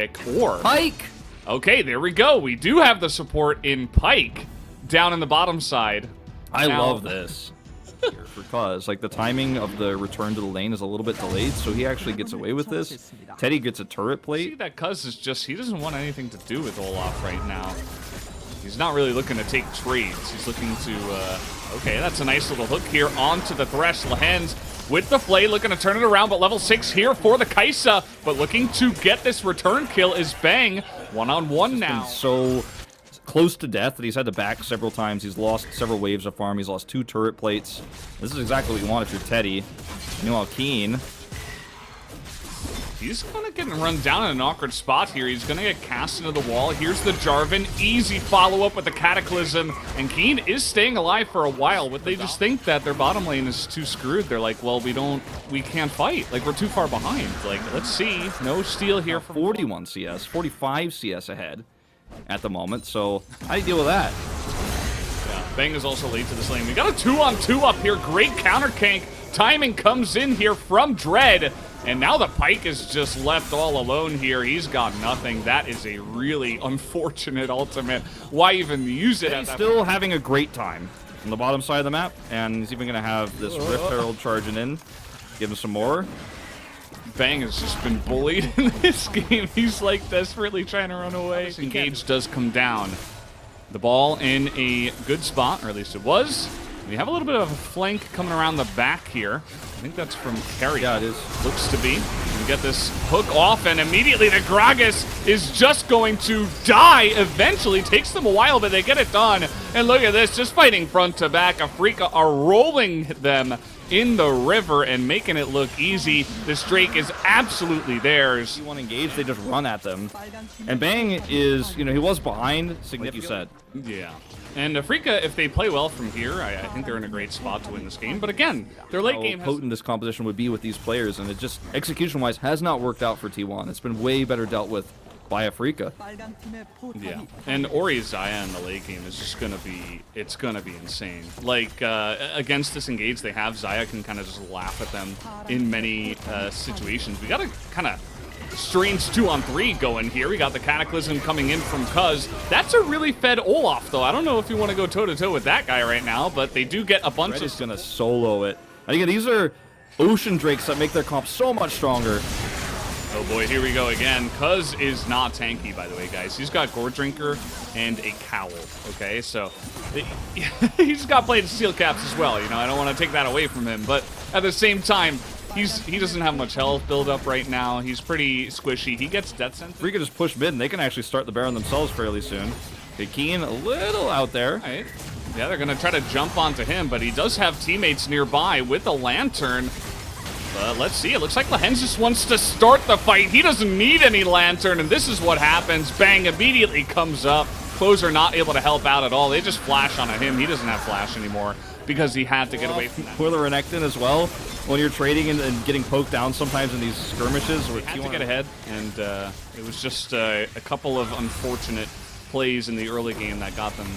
pick, or... Pike! Okay, there we go. We do have the support in Pike down in the bottom side. I love this. Because, like, the timing of the return to the lane is a little bit delayed, so he actually gets away with this. Teddy gets a turret plate. See that Cuz is just, he doesn't want anything to do with Olaf right now. He's not really looking to take trades. He's looking to, okay, that's a nice little hook here onto the Thresh. Lehens with the Flay, looking to turn it around, but level 6 here for the KaiSser. But looking to get this return kill is Bang. One-on-one now. So close to death that he's had to back several times. He's lost several waves of farm. He's lost 2 turret plates. This is exactly what you want if you're Teddy. Meanwhile, Keen, he's kind of getting run down in an awkward spot here. He's going to get cast into the wall. Here's the Jarvan. Easy follow-up with the Cataclysm. And Keen is staying alive for a while, but they just think that their bottom lane is too screwed. They're like, well, we can't fight. Like, we're too far behind. Like, let's see. No steal here from 41 CS, 45 CS ahead at the moment. So how do you deal with that? Yeah, Bang is also late to this lane. We got a 2-on-2 up here. Great counter gank. Timing comes in here from Dread. And now the Pike is just left all alone here. He's got nothing. That is a really unfortunate ultimate. Why even use it? He's still having a great time on the bottom side of the map, and he's even going to have this Rift Herald charging in. Give him some more. Bang has just been bullied in this game. He's like desperately trying to run away. This engage does come down. The ball in a good spot, or at least it was. We have a little bit of a flank coming around the back here. I think that's from Carry. Yeah, it is. Looks to be. We get this hook off, and immediately the Gragas is just going to die eventually. Takes them a while, but they get it done. And look at this, just fighting front to back. Afrika are rolling them in the river and making it look easy. This Drake is absolutely theirs. You want to engage, they just run at them. And Bang is, you know, he was behind, like you said. Yeah. And Afrika, if they play well from here, I think they're in a great spot to win this game. But again, their late game How potent this composition would be with these players, and it just, execution-wise, has not worked out for T1. It's been way better dealt with by Afrika. Yeah, and Ori's Xayah in the late game is just gonna be, it's gonna be insane. Like, against this engage they have, Xayah can kind of just laugh at them in many situations. We got a kind of strange 2-on-3 going here. We got the Cataclysm coming in from Cuz. That's a really fed Olaf, though. I don't know if you want to go toe-to-toe with that guy right now, but they do get a bunch Red of... is gonna solo it. I think these are Ocean Drakes that make their comp so much stronger. Oh boy, here we go again. Cuz is not tanky, by the way, guys. He's got Gore Drinker and a Cowl, okay? So, he's got Blade Steel Caps as well, you know? I don't want to take that away from him, but at the same time, he doesn't have much health build up right now. He's pretty squishy. He gets Death Sentence. Afrika just push mid, and they can actually start the Baron themselves fairly soon. Okay, Keen a little out there. Right. Yeah, they're going to try to jump onto him, but he does have teammates nearby with the Lantern. Let's see. It looks like Lehens just wants to start the fight. He doesn't need any Lantern, and this is what happens. Bang immediately comes up. Close are not able to help out at all. They just flash onto him. He doesn't have flash anymore because he had to get away from that. Spoiler Renekton as well. When you're trading and getting poked down sometimes in these skirmishes. He had to get ahead, and it was just a couple of unfortunate plays in the early game that got them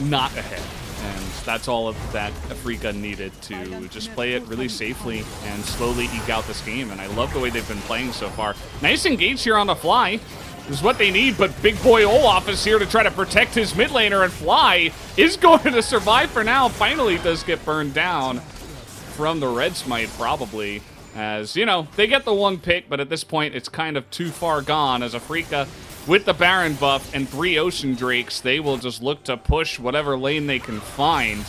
not ahead. And that's all of that Afrika needed to just play it really safely and slowly eke out this game. And I love the way they've been playing so far. Nice engage here on the Fly. This is what they need, but big boy Olaf is here to try to protect his mid laner, and Fly is going to survive for now. Finally does get burned down from the Red Smite, probably. As, you know, they get the one pick, but at this point it's kind of too far gone. As Afrika, with the Baron buff and 3 Ocean Drakes, they will just look to push whatever lane they can find.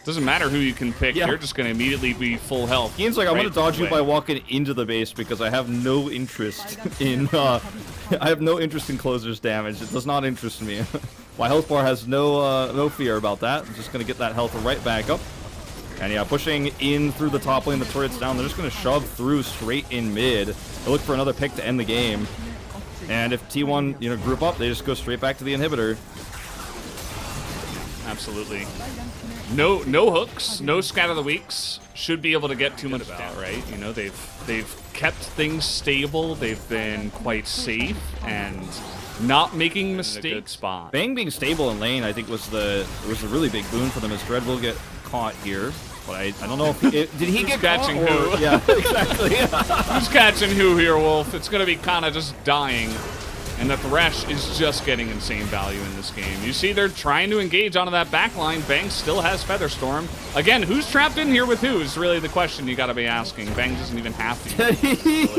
Doesn't matter who you can pick, you're just going to immediately be full health. Keen's like, I'm going to dodge you by walking into the base because I have no interest in, I have no interest in closer's damage. It does not interest me. My health bar has no fear about that. I'm just going to get that health right back up. And yeah, pushing in through the top lane, the turret's down. They're just going to shove through straight in mid. They look for another pick to end the game. And if T1, you know, group up, they just go straight back to the inhibitor. Absolutely. No hooks, no scatter the weeks. Should be able to get too much down, right? You know, they've kept things stable. They've been quite safe and not making mistakes. In a good spot. Bang being stable in lane, I think, was a really big boon for them, as Dread will get caught here. But I don't know if did he get catching caught, or- who? Yeah, exactly. Who's catching who here, Wolf? It's going to be Kana just dying. And the Thresh is just getting insane value in this game. You see they're trying to engage onto that back line. Bang still has Featherstorm. Again, who's trapped in here with who is really the question you got to be asking. Bang doesn't even have to. Teddy,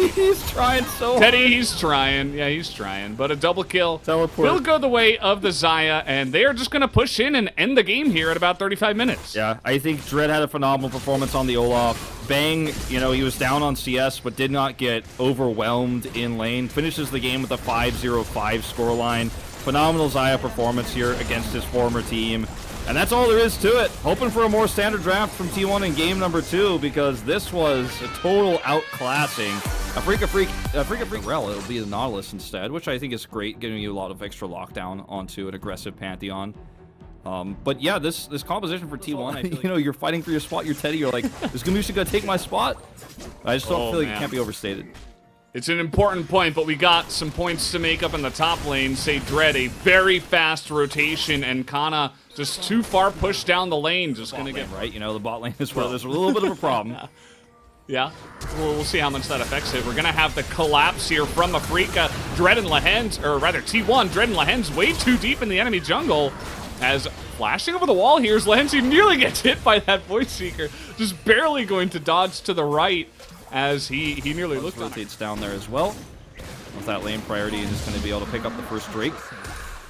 he's trying so hard. Teddy, he's trying. Yeah, he's trying. But a double kill Teleport. will go the way of the Xayah, and they are just going to push in and end the game here at about 35 minutes. Yeah, I think Dread had a phenomenal performance on the Olaf. Bang, you know, he was down on CS, but did not get overwhelmed in lane. Finishes the game with a 5-0-5 scoreline. Phenomenal Xayah performance here against his former team. And that's all there is to it. Hoping for a more standard draft from T1 in game number 2, because this was a total outclassing. A Rel, it'll be the Nautilus instead, which I think is great, giving you a lot of extra lockdown onto an aggressive Pantheon. But yeah, this composition for T1, I feel like, you know, you're fighting for your spot, you're Teddy, you're like, is Gamusha gonna take my spot? I just don't feel like it can't be overstated. It's an important point, but we got some points to make up in the top lane. Say Dread, a very fast rotation, and Kana just too far pushed down the lane. Just gonna get right. You know, the bot lane is where there's a little bit of a problem. Yeah, we'll see how much that affects it. We're gonna have the collapse here from Afrika. Dread and Lehens, or rather T1, Dread and Lehens way too deep in the enemy jungle. As flashing over the wall here is Lehens, who nearly gets hit by that Voice Seeker. Just barely going to dodge to the right. As he nearly looked rotates down there as well. With that lane priority, he's just going to be able to pick up the first Drake.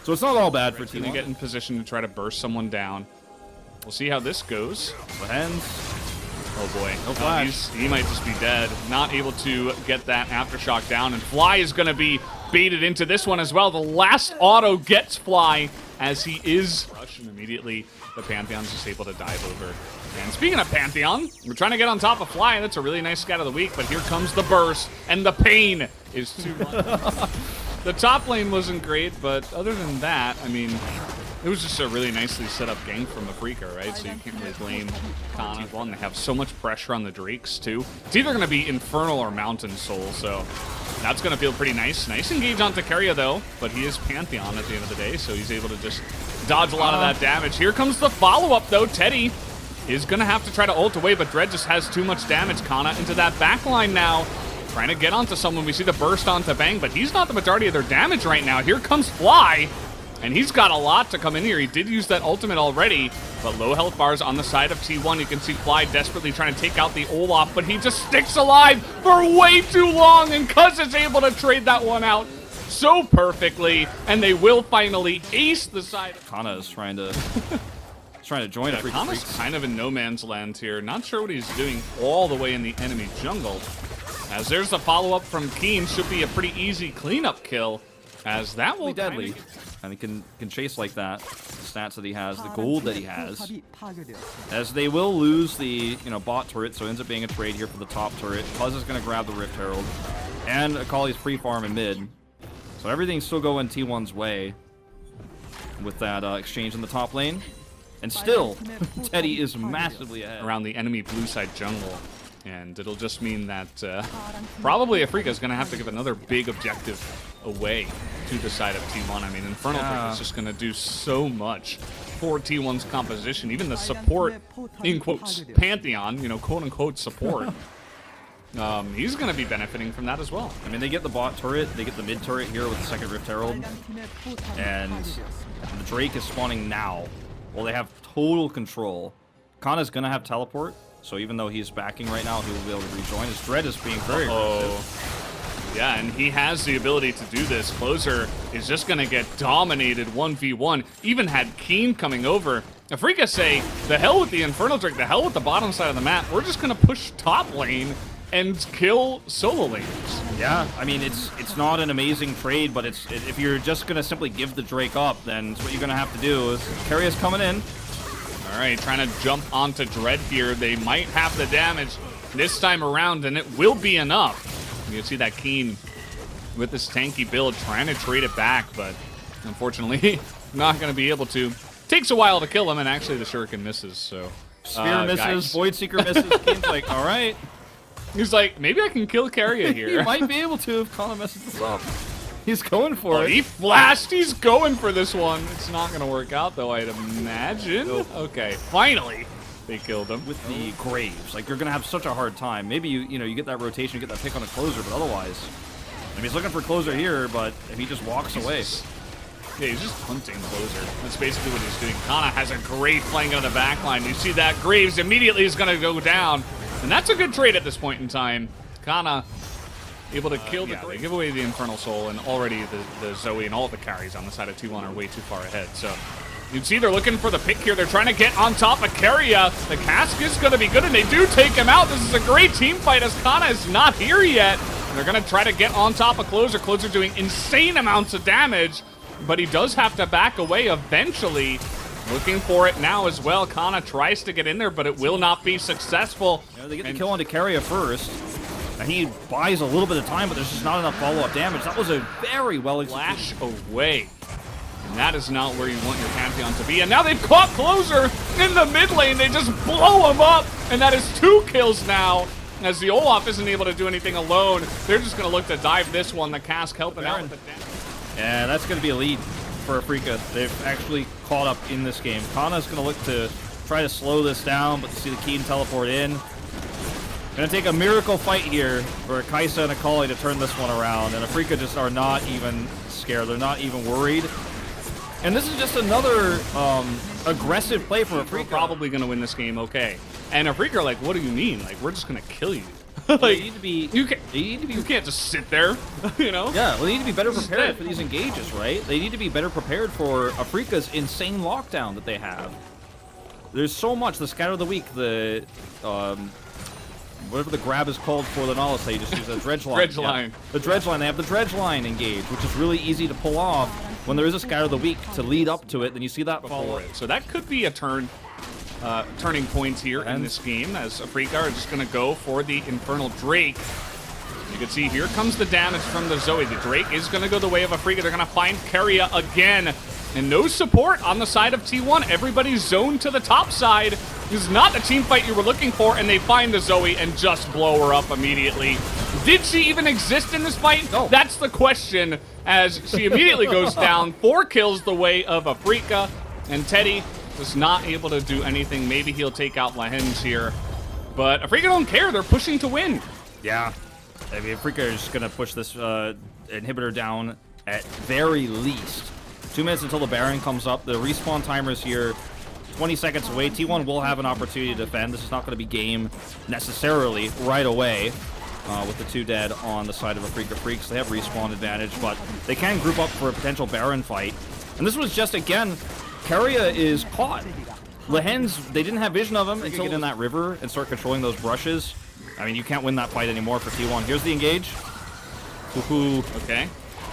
So it's not all bad for T1. Going to get in position to try to burst someone down. We'll see how this goes. Hands. Oh boy. No flash. He might just be dead. Not able to get that Aftershock down. And Fly is going to be baited into this one as well. The last auto gets Fly as he is rushed, and immediately the Pantheon's just able to dive over. And speaking of Pantheon, we're trying to get on top of Fly. That's a really nice scat of the week, but here comes the burst, and the pain is too much. The top lane wasn't great, but other than that, I mean, it was just a really nicely set up gank from Afrika, right? So you can't really blame Kana. Well, and they have so much pressure on the Drakes, too. It's either going to be Infernal or Mountain Soul, so that's going to feel pretty nice. Nice engage on Takaria, though, but he is Pantheon at the end of the day, so he's able to just dodge a lot of that damage. Here comes the follow-up, though. Teddy is going to have to try to ult away, but Dread just has too much damage. Kana into that backline now, trying to get onto someone. We see the burst onto Bang, but he's not the majority of their damage right now. Here comes Fly, and he's got a lot to come in here. He did use that ultimate already, but low health bars on the side of T1. You can see Fly desperately trying to take out the Olaf, but he just sticks alive for way too long, and Cuz is able to trade that one out so perfectly, and they will finally ace the side. Kana is trying to join it. Kana's kind of in no man's land here. Not sure what he's doing all the way in the enemy jungle. As there's the follow-up from Keen. Should be a pretty easy cleanup kill, as that will be deadly. And he can chase like that. The stats that he has, the gold that he has. As they will lose the bot turret, so it ends up being a trade here for the top turret. Cuz is going to grab the Rift Herald. And Akali's free farm in mid. So everything's still going T1's way with that exchange in the top lane. And still, Teddy is massively ahead. Around the enemy blue side jungle. And it'll just mean that probably Afrika is going to have to give another big objective away to the side of T1. I mean, Infernal Drake is just going to do so much for T1's composition. Even the support, in quotes, Pantheon, quote-unquote support. He's going to be benefiting from that as well. I mean, they get the bot turret, they get the mid turret here with the second Rift Herald. And the Drake is spawning now. Well, they have total control. Kana's going to have teleport, so even though he's backing right now, he will be able to rejoin. His Dread is being very aggressive. Yeah, and he has the ability to do this. Closer is just going to get dominated 1v1. Even had Keen coming over. Afrika say, the hell with the Infernal Drake, the hell with the bottom side of the map. We're just going to push top lane and kill solo laners. Yeah, I mean, it's not an amazing trade, but if you're just going to simply give the Drake up, then what you're going to have to do is Karius coming in. All right, trying to jump onto Dread here. They might have the damage this time around, and it will be enough. You can see that Keen with this tanky build trying to trade it back, but unfortunately not going to be able to. Takes a while to kill him, and actually the Shuriken misses. So Spear misses, guys. Void Seeker misses. Keen's like, all right. He's like, maybe I can kill Keria here. He might be able to if Kana messes this up. He's going for it. He flashed. He's going for this one. It's not going to work out, though, I'd imagine. Nope. Okay, finally. They killed him. with the Graves. Like, you're going to have such a hard time. Maybe you get that rotation, you get that pick on a closer, but otherwise... I mean, he's looking for closer here, but if he just walks away... Yeah, he's just hunting closer. That's basically what he's doing. Kana has a great flank on the back line. You see that Graves immediately is going to go down. And that's a good trade at this point in time. Kana able to kill the They give away the Infernal Soul, and already the Zoe and all the carries on the side of T1 are way too far ahead. So you can see they're looking for the pick here. They're trying to get on top of Keria. The cask is going to be good, and they do take him out. This is a great team fight as Kana is not here yet. They're going to try to get on top of Closer. Closer doing insane amounts of damage, but he does have to back away eventually. Looking for it now as well. Kana tries to get in there, but it will not be successful. Yeah, they get the kill onto Keria first. And he buys a little bit of time, but there's just not enough follow-up damage. That was a very well flash away. And that is not where you want your Pantheon to be. And now they've caught Closer in the mid lane. They just blow him up. And that is 2 kills now. As the Olaf isn't able to do anything alone, they're just going to look to dive this one. The cask helping out with the damage. Yeah, that's going to be a lead for Afrika. They've actually caught up in this game. Kana's going to look to try to slow this down, but to see the Keen teleport in. Going to take a miracle fight here for KaiSser and Akali to turn this one around. And Afrika just are not even scared. They're not even worried. And this is just another aggressive play from Afrika. We're probably going to win this game, okay. And Afrika are like, what do you mean? Like, we're just going to kill you. Like, they need to be, you can't just sit there, you know? Yeah, well, they need to be better prepared for these engages, right? They need to be better prepared for Afrika's insane lockdown that they have. There's so much. The Scatter of the Week, the... whatever the grab is called for the Nihilist, they just use a dredge line. Dredge line. The dredge line. They have the dredge line engage, which is really easy to pull off when there is a Scatter of the Week to lead up to it. Then you see that follow it. So that could be a turning point here in this game, as Afrika are just going to go for the Infernal Drake. You can see here comes the damage from the Zoe. The Drake is going to go the way of Afrika. They're going to find Keria again. And no support on the side of T1. Everybody's zoned to the top side. This is not the team fight you were looking for, and they find the Zoe and just blow her up immediately. Did she even exist in this fight? No. That's the question, as she immediately goes down. 4 kills the way of Afrika, and Teddy was not able to do anything. Maybe he'll take out Lahens here, but Afrika don't care. They're pushing to win. Yeah. I mean, Afrika is going to push this inhibitor down at very least. 2 minutes until the Baron comes up. The respawn timer is here, 20 seconds away. T1 will have an opportunity to defend. This is not going to be game necessarily right away with the 2 dead on the side of Afrika Freaks. They have respawn advantage, but they can group up for a potential Baron fight. And this was just, again, Keria is caught. Lahens, they didn't have vision of him until get in that river and start controlling those brushes. I mean, you can't win that fight anymore for T1. Here's the engage. Okay.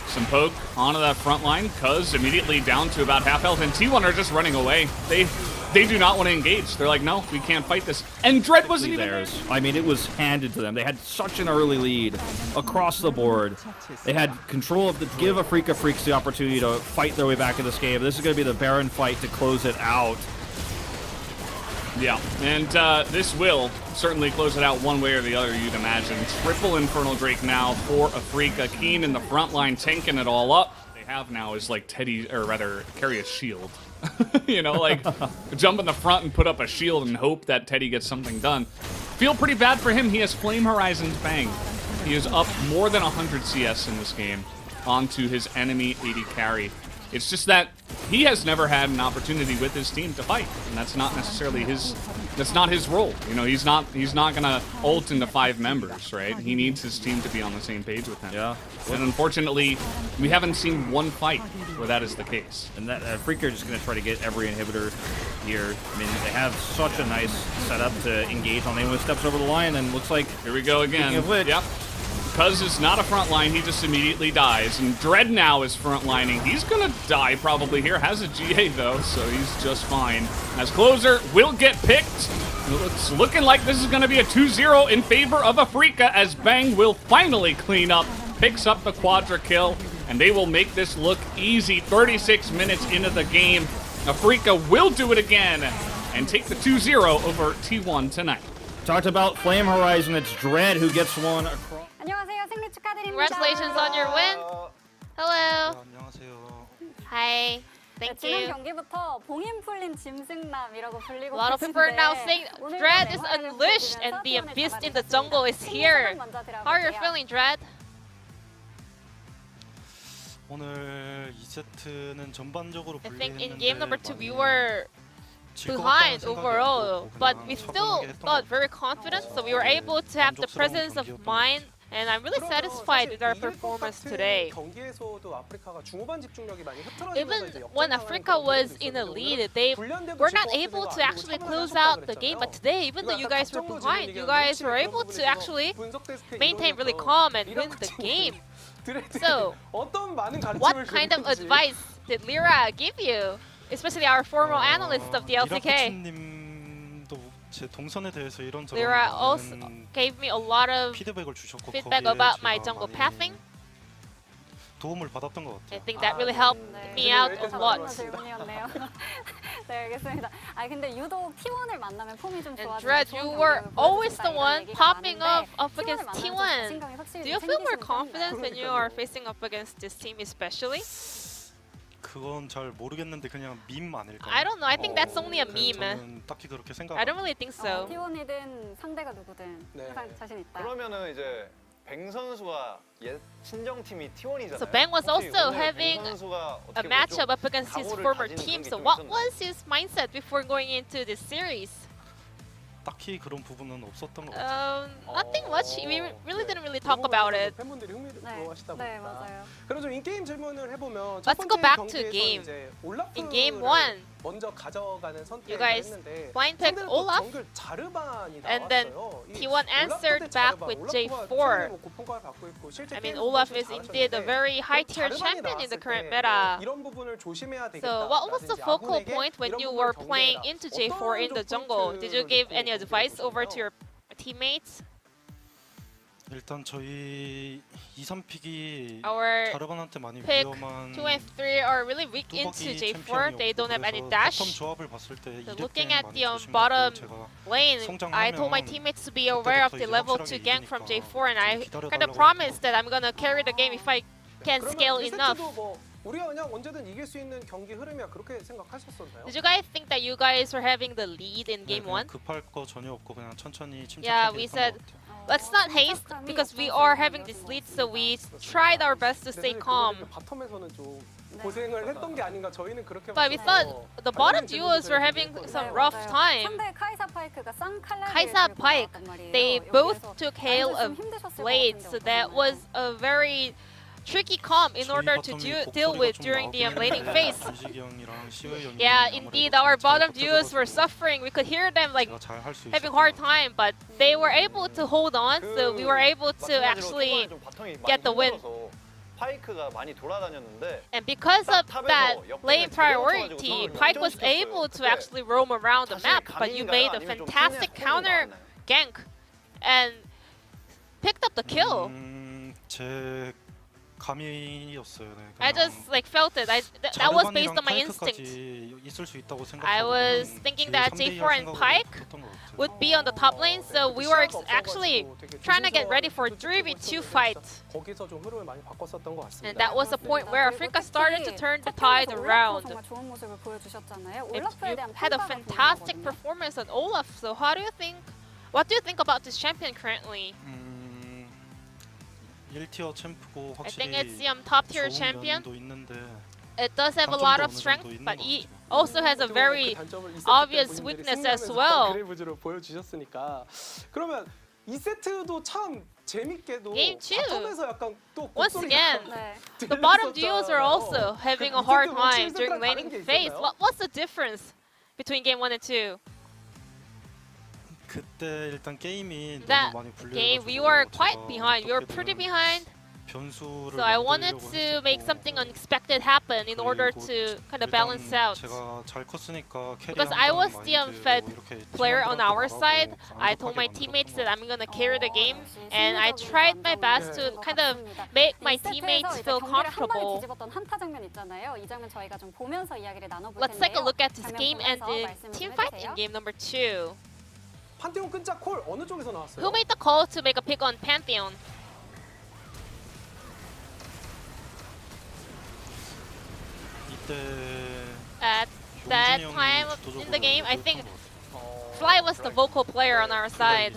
Some poke onto that front line. Cuz immediately down to about half health, and T1 are just running away. They do not want to engage. They're like, no, we can't fight this. And Dread wasn't even theirs. I mean, it was handed to them. They had such an early lead across the board. They had control of the... Give Afrika Freaks the opportunity to fight their way back in this game. This is going to be the Baron fight to close it out. Yeah, and this will certainly close it out one way or the other, you'd imagine. Triple Infernal Drake now for Afrika. Keen in the front line, tanking it all up. What they have now is like Teddy, or rather, Keria's shield. You know, like jump in the front and put up a shield and hope that Teddy gets something done. Feel pretty bad for him. He has Flame Horizons Bang. He is up more than 100 CS in this game onto his enemy AD carry. It's just that he has never had an opportunity with his team to fight, and that's not necessarily that's not his role. You know, he's not gonna ult into 5 members, right? He needs his team to be on the same page with him. Yeah. And unfortunately, we haven't seen one fight where that is the case. And that Afrika are just gonna try to get every inhibitor here. I mean, they have such a nice setup to engage on. Anyone steps over the line, and looks like here we go again. Yep. Cuz is not a front line, he just immediately dies. And Dread now is front lining. He's gonna die probably here. Has a GA though, so he's just fine. As Closer will get picked. It's looking like this is gonna be a 2-0 in favor of Afrika, as Bang will finally clean up, picks up the quadra kill, and they will make this look easy. 36 minutes into the game. Afrika will do it again and take the 2-0 over T1 tonight. Talked about Flame Horizon. It's Dread who gets one across. Congratulations on your win. Hello. Hi. Thank 지난 you. 경기부터 봉인 풀린 짐승남이라고 불리고 A lot of people are now 계신데 saying 오늘도 Dread is 맹활약을 unleashed 보여주면서 and the 티원을 beast in the 잡아내셨습니다. jungle is 팀 here. 소감 먼저 How are you 들어볼게요. feeling, Dread? 오늘 2세트는 전반적으로 I think in 불리했는데 game number 2 we 많이 were 질것 behind 같다는 생각이 overall, 없고 but 그냥 we 차분하게 still 했던 것 felt 같아요. very confident, so we were able to have the presence of mind, and I'm really satisfied with our performance today. 경기에서도 아프리카가 중후반 집중력이 많이 흐트러지면서 Even 이제 when 역전당하는 Africa 그런 was 경우도 in a 있었는데 lead, 오늘은 they 불리한데도 were 질 not 것 able 같지도 to 않고 actually 차분하게 close 하셨다고 out the game. But 그랬잖아요. today, even though 이거 you 약간 guys were 박정도 behind, you 질문이긴 guys 한데 were 혹시 able 그런 to actually 부분에서 분석 데스크에 maintain really 이러면서 calm and 이런 win the 친구들이 game. 드레드에 So, 어떤 많은 가르침을 what kind of 줬는지. advice did Lyra give you? Especially our former analyst of the LCK. 님도 제 동선에 대해서 이런저런 Lyra also 많은 gave me a lot of 피드백을 주셨고 feedback 거기에 about my 제가 jungle 많이 pathing. 도움을 받았던 것 I 같아요. think that really helped me out a lot. 질문이었네요. 네, 알겠습니다. 아 근데 유독 T1을 만나면 폼이 좀 And 좋아지는 Dread, 좋은 you were 경기를 always 보여주신다 the 이런 one 얘기가 popping 많은데 up against T1을 T1. 만나면서 자신감이 확실히 Do you 좀 feel more 생기시는 confident 편인가요? when you are facing up against this team especially? 그건 잘 모르겠는데 그냥 밈 아닐까요? I don't know. I think that's only a meme. 저는 딱히 그렇게 생각. I don't really think so. T1이든 상대가 누구든 네. 항상 자신 있다. 그러면은 이제 뱅 선수가 옛 친정팀이 T1이잖아요. So Bang was also having 선수가 a matchup up against his former team. So what was his mindset before going into this series? 딱히 그런 부분은 없었던 것 같아요. Nothing much. We really didn't really talk about it. 팬분들이 흥미로워하시다 네, 보니까. 맞아요. 그럼 좀 인게임 질문을 해보면 Let's go back to 경기에서 game. 이제 올라프를 In game 1, 먼저 가져가는 you 선택을 guys 했는데 blind picked 상대는 또 Olaf, 정글 자르반이 and then 나왔어요. 이 T1 올라프 answered 대 back 자르반, with 올라프가 J4. 최근에 뭐 고평가를 받고 있고 실제 I mean, 게임에서도 Olaf 엄청 is indeed a 잘하셨는데 very high tier 자르반이 champion in the 나왔을 current 때 meta. 이런 부분을 조심해야 되겠다. So what was the focal point when you were playing into J4 in the jungle? Did you give any advice over to your teammates? 일단 저희 2, 3픽이 Our 자르반한테 많이 pick 위험한 2 and 3 are really weak into J4. They don't have any dash. 바텀 조합을 봤을 때 So 이득 looking 게임 at 많이 the 보신 것 bottom 같고 제가 lane, I told my 성장하면 teammates to be aware of the level 2 gank from J4, and I kind of promised that I'm gonna carry the game if I can scale enough. 뭐 우리가 그냥 언제든 이길 수 있는 경기 흐름이야 그렇게 생각하셨었나요? Did you guys think that you guys were having the lead in game 1? 급할 거 전혀 없고 그냥 천천히 침착하게 Yeah, we 했던 said 것 같아요. let's not haste because we are having this lead, so we tried our best to stay calm. 바텀에서는 좀 고생을 했던 게 아닌가 저희는 그렇게 But we 봤어요. thought the bottom duos were having some rough time. 상대 카이사 파이크가 쌍칼날 Kaisa Pike, they both took hail of blades, so that was a very tricky comp in order to deal with during the laning phase. Yeah, indeed, our bottom duos were suffering. We could hear them like having hard time, but they were able to hold on, so we were able to actually get the win. 파이크가 많이 돌아다녔는데 And because of that lane priority, Pike was able to actually roam around the map, but you made a fantastic counter gank and picked up the kill. 제 감이었어요. 네, I just like felt it. That was based on my instinct. 있을 수 있다고 I was thinking that J4 and Pike would be on the top lane, so we were actually trying to get ready for a 3v2 fight. 거기서 좀 흐름을 많이 바꿨었던 것 같습니다. And that was the point where Africa started to turn the tide around. 정말 좋은 모습을 보여주셨잖아요. You 올라프에 대한 had a 평가가 fantastic 궁금하거든요. performance on Olaf, so what do you think about this champion currently? 1티어 챔프고 I think it's 확실히 the top tier 좋은 champion. 면도 있는데 It does have a lot of strength, but he also has a very obvious weakness as well. 그래브즈로 보여주셨으니까 그러면 2세트도 참 재밌게도 Game two. 바텀에서 약간 또 Once 곡소리가 again, 네. the bottom duos are also 들렸었잖아요. having a 그 hard 이세트도 time 칠세트랑 during 다른 laning 게 phase. 있었나요? What's the difference between game 1 and 2? 그때 일단 게임이 That 너무 많이 불려가지고 game, we were quite 제가 behind. We were 어떻게든 pretty behind. 변수를 So I wanted 만들려고 to make 했었고, something unexpected happen in order 그리고 to kind of 일단 balance out. 제가 잘 컸으니까 Because 캐리한다는 I was the 마인드로 unfed 이렇게 player on 팀원들한테 our 말하고 side. I told my 강력하게 teammates 만들었던 that 것 I'm gonna carry the game, 역시 and I 심리적인 tried my 감정이 best to 있는 것 kind of 같습니다. make my 이 세트에서 teammates 이제 feel 경기를 한 방에 comfortable. 뒤집었던 한타 장면 있잖아요. 이 장면 저희가 좀 보면서 이야기를 나눠볼 Let's take a 텐데요. look at this 장면 game and 보면서 the 말씀을 team 좀 fight 해주세요. in game number 2. 판테온 끈짝 콜 어느 쪽에서 나왔어요? Who made the call to make a pick on Pantheon? 이때 At that time in the game, I think Fly was the vocal player on our side.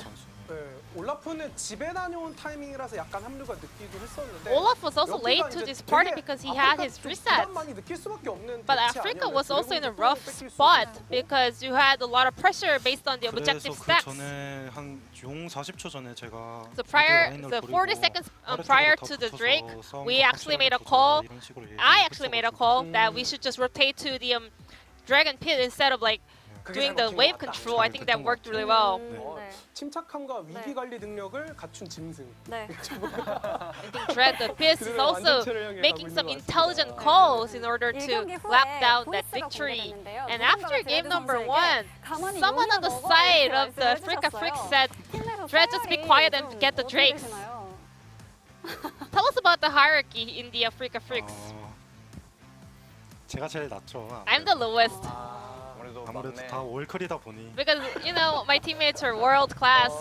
네, 올라프는 집에 다녀온 타이밍이라서 약간 합류가 늦기도 했었는데 Olaf was also 여기가 late to 이제 this party 되게 because he had 아프리카 his 좀 reset. 부담 많이 느낄 수밖에 없는 But 배치 Africa 아니었나요? was also in a 드래곤도 rough 뺏길 수 spot 있었고. because you had a lot of pressure based on the 그래서 objective 그 stacks. 전에 한 용 40초 전에 제가 So prior, 미드 라인을 the 버리고 40 seconds 아래쪽으로 prior 다 to the 붙어서 Drake, 싸움과 we actually made a 확실하게 call. 붙여라 이런 식으로 I actually made a 얘기했었거든요. call that we should just rotate to the Dragon Pit instead of like 그게 doing 잘 the 먹힌 wave 것 같다. control. I think that worked really well. 네. 침착함과 위기 네. 관리 능력을 갖춘 짐승. 네. I think Dread the Fist is 그들은 also 완전체를 향해 making 가고 some 있는 것 intelligent 같습니다. calls in order to 1경기 후에 lap down that 보이스가 victory. 공개됐는데요. And 누군가가 after game 드레드 number 선수에게 one, 가만히 someone on the 용을 먹어 side 이렇게 of the 말씀을 Africa Frick 해주셨어요. said, 팀내에서 Dread, just be 서열이 quiet and 좀 get the 어떻게 Drakes. 되시나요? Tell us about the hierarchy in the Africa Fricks. 제가 제일 낫죠. I'm the lowest 아무래도 막내. 다 월클이다 보니 because you know my teammates are world class.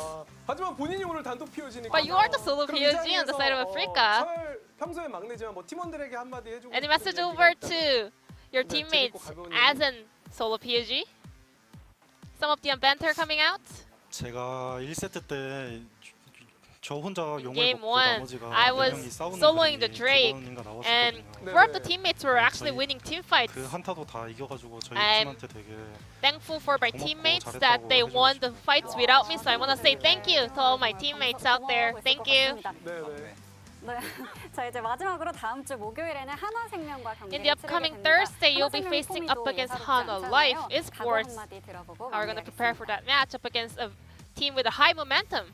하지만 본인이 오늘 단독 POG니까. But you are the solo POG on the side of Africa. 평소에 막내지만 뭐 팀원들에게 한마디 해주고. Any 싶은 message 얘기가 over 있다면. to your 네, teammates 재밌고 가벼운 as 얘기. an solo POG? Some of the banter coming out? 제가 1세트 때 저 혼자 용을 Game 먹고 one, 나머지가 I 4명이 was 싸우는 soloing the 그림이 Drake, 두 번인가 and 나왔었거든요. four of the 네. teammates were actually 저희- winning team fights. 그 한타도 다 이겨가지고 저희 I'm 팀한테 되게 Thankful for my 고맙고 teammates 잘했다고 that they 해주고 won the 싶어요. fights without me, so I want to say thank you to all my teammates out there. Thank you. 네네. 네. 자 이제 마지막으로 다음 주 목요일에는 한화생명과 경기를 In the upcoming 치르게 됩니다. Thursday, you'll be 한화생명 facing 폼이 up 또 against 예사롭지 Hana 않잖아요. Life 각오 Esports. 한마디 들어보고 Are going to prepare for 마무리하겠습니다. that match up against a team with a high momentum.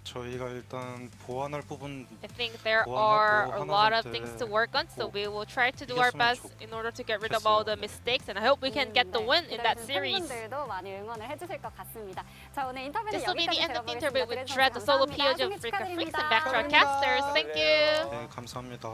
저희가 일단 보완할 부분 I think there 보완하고 are a lot of 하나한테 things to work on, so 꼭 we will try to do our 이겼으면 best in order to get rid of all the mistakes, and I hope we can get the win in that series. 팬분들도 많이 응원을 해주실 것 같습니다. 자 오늘 인터뷰는 This will be the 여기까지 end of the interview with 들어보겠습니다. Dread, the solo 감사합니다. POG of 승리 Freaka Freaks, 축하드립니다. and back to our casters. Thank you. 네 감사합니다.